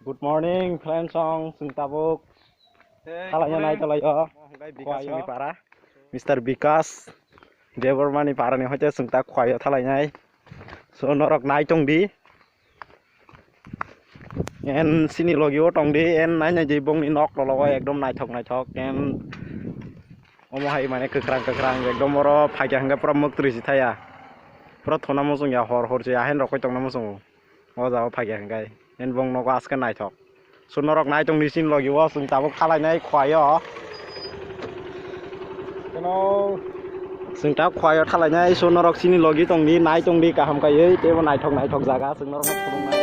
Good morning, friend song, sing tabuk. Kalanya naik talayo. Bikas ni para. Mr. Bikas. Dever mani para ni hoce sing tak khoyo thalai So norok naik tong di. En sini logio tong di en nanya jibong ni nok lolo ekdom naik thok en omo hai mane kekrang ekdom oro phagya hanga pura muktri sithaya. Pura thona mosong ya hor je ahen rokoi tong na mosong. O jao phagya hanga en bong nok askan naik thok. So norok naik tong di sin logio sing tabuk thalai nai khoyo. Keno sing tak khoyo thalai nai so norok sini logi tong di naik tong di kaham kai te naik thok jaga sing norok phulung nai.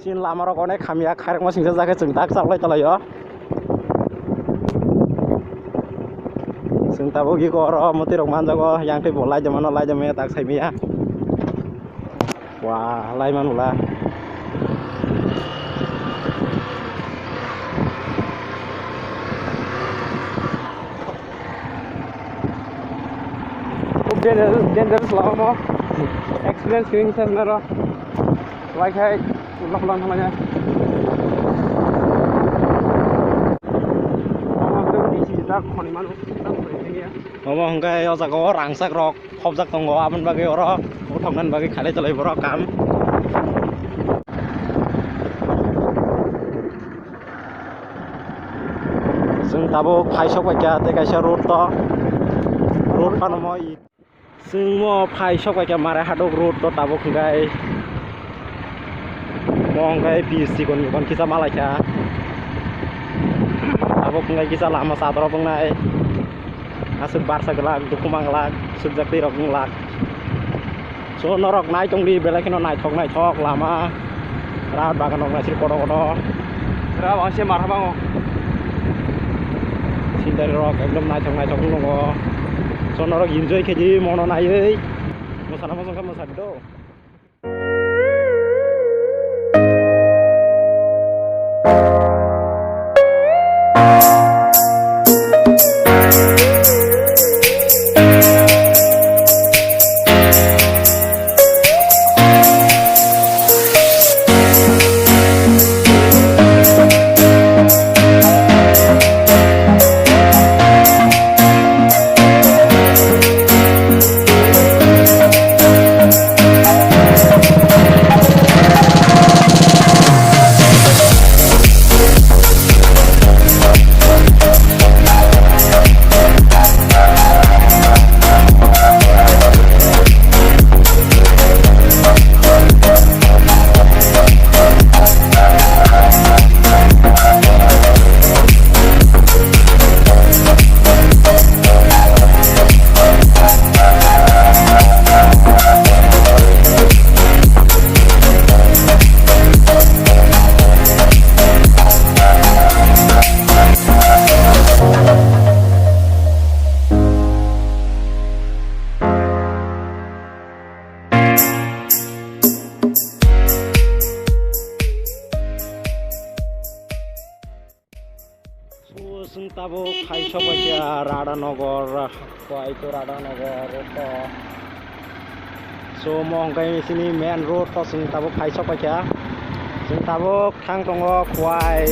Sin lama rok onek khamia kharek ma singsa jake sing tak saklai talayo. Sing tabo gi ko ro moti rok manjago yang te bolai jamano lai jame tak saimia. Wah, lai manula. Dangerous lama experience kini sana like hai ulang namanya Mama hangkai yo jago rangsak rok khobjak tongo aman bagi oro uthongnan bagi khale chalai boro kam sing tabo phaisok baikya te kaisa road panomo I sing mo phaisok baikya mare hadok road to tabo hangkai Mongkai BC kon kisah Malaysia. Abo pengai kisah lama saat ro pengai. Asuk barsa gelak dukumang lak sujak ti rok lak. So norok naik tong di belak no naik thok lama. Raod bagan nok nasir kodo. Ra wang se marha bango. Sindari rok ekdom naik thok nongo. So norok enjoy keji mono nai euy. Mosana mosong kam mosado. Sing tabo phaisok baikya Rada Nogor Khowai to Rada Nogor to so mongkai sini main road to sing tabo phaisok baikya sing tabo thang tongo Khowai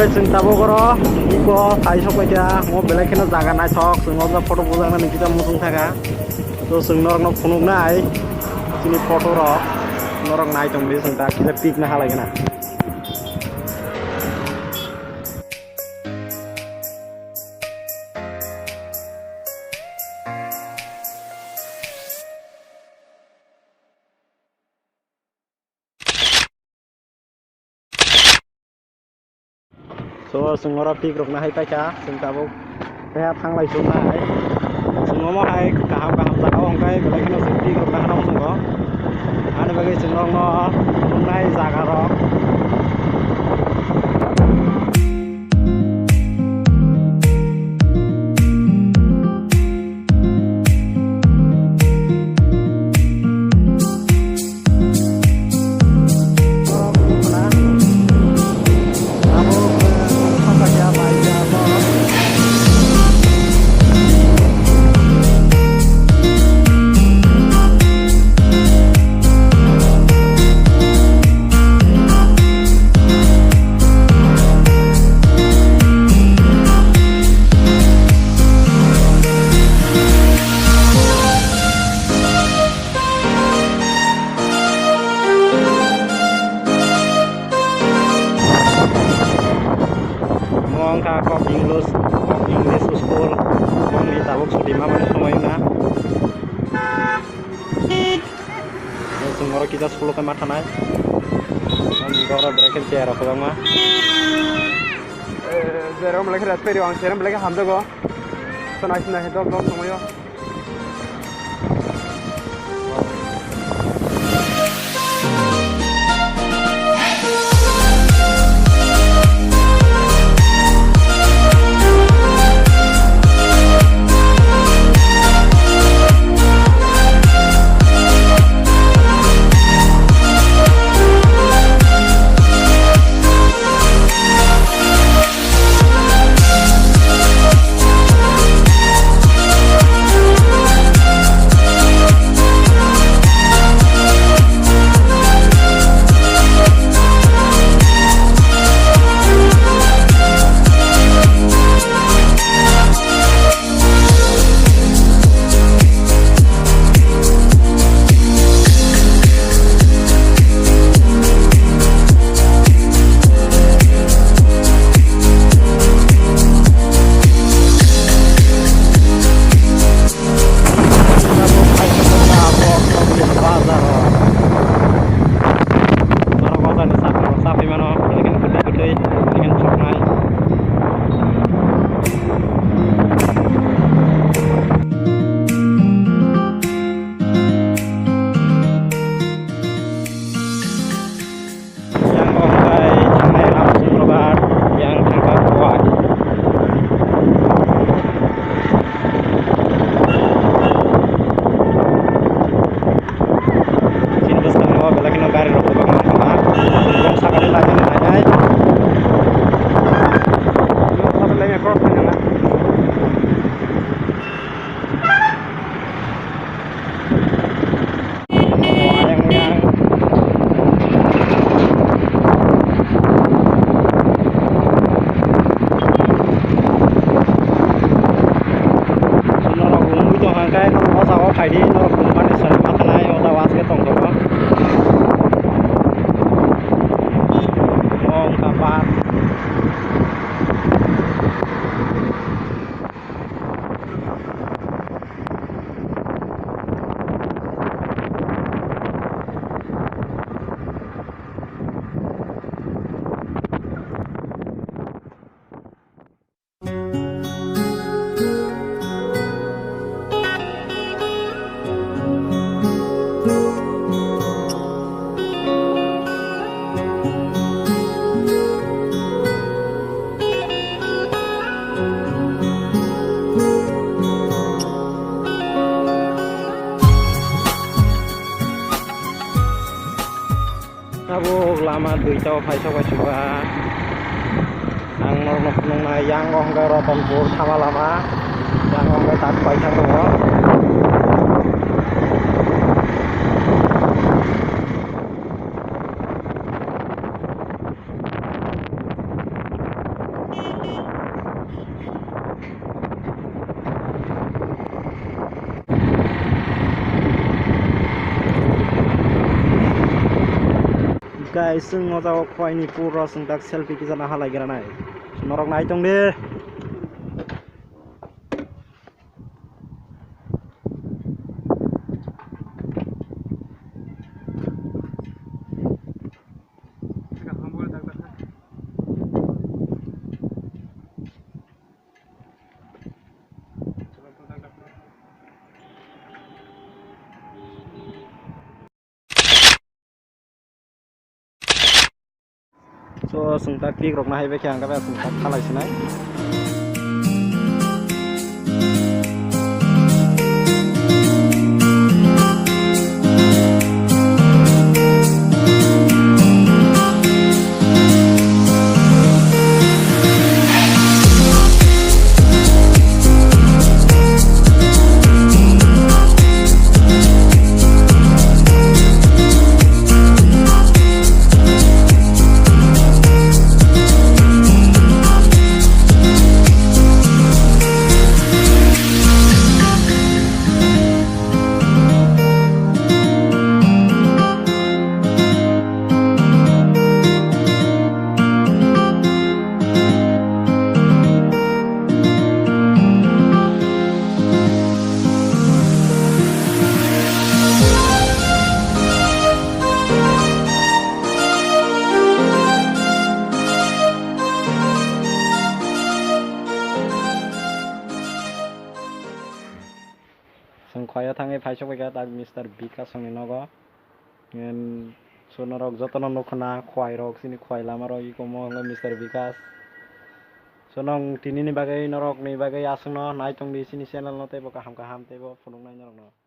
hangkai sing tabo koro iko tai sok baja ngo belai kena jaga nai sok sing ngo foto pujang na kita musung thaka to sing norok no phunuk nai sini foto ro norok nai tong di sing ta kita pik na halai na so sungora pik rok na hai pacha sing tabo teh thang lai sung na hai sungomo hai kaham jaga hangkai belai kena sing pik rok na ham sungo ane bagai sungrong no nai jaga rok ka kok English school kong ni tabuk sudi ma mana somai na sungoro kita 10 ke mata nai on gora breaker chair apa bang ma zero melek raspberry on serum melek hamda go so nice na head dog somai yo lama tui chau phai chau bai chuba ang nor nok nong na yang ong ga roton pur thama lama yang ong ga tak pai thang ro Guys, जों जाव खवाइनि पुरा जों दा selfie ki जाना हालायग्रा नाय नरक नाय दं दे so जों दा क्लिक रकना हायबाय खें दा जों दा खालायसिनाय जों खया थाङै फायसबायगा दा मिस्टार बिकासनि नग सोनरक जतन नखना खवाइ रक सिनि खवाइ लामा रक इकम मिस्टार बिकास सोनं तिनिनि बागै नरक नि बागै आसुनो नायतंदि सिनि चेनेल न तेबो काहाम काहाम तेबो फुनुंनाय नरक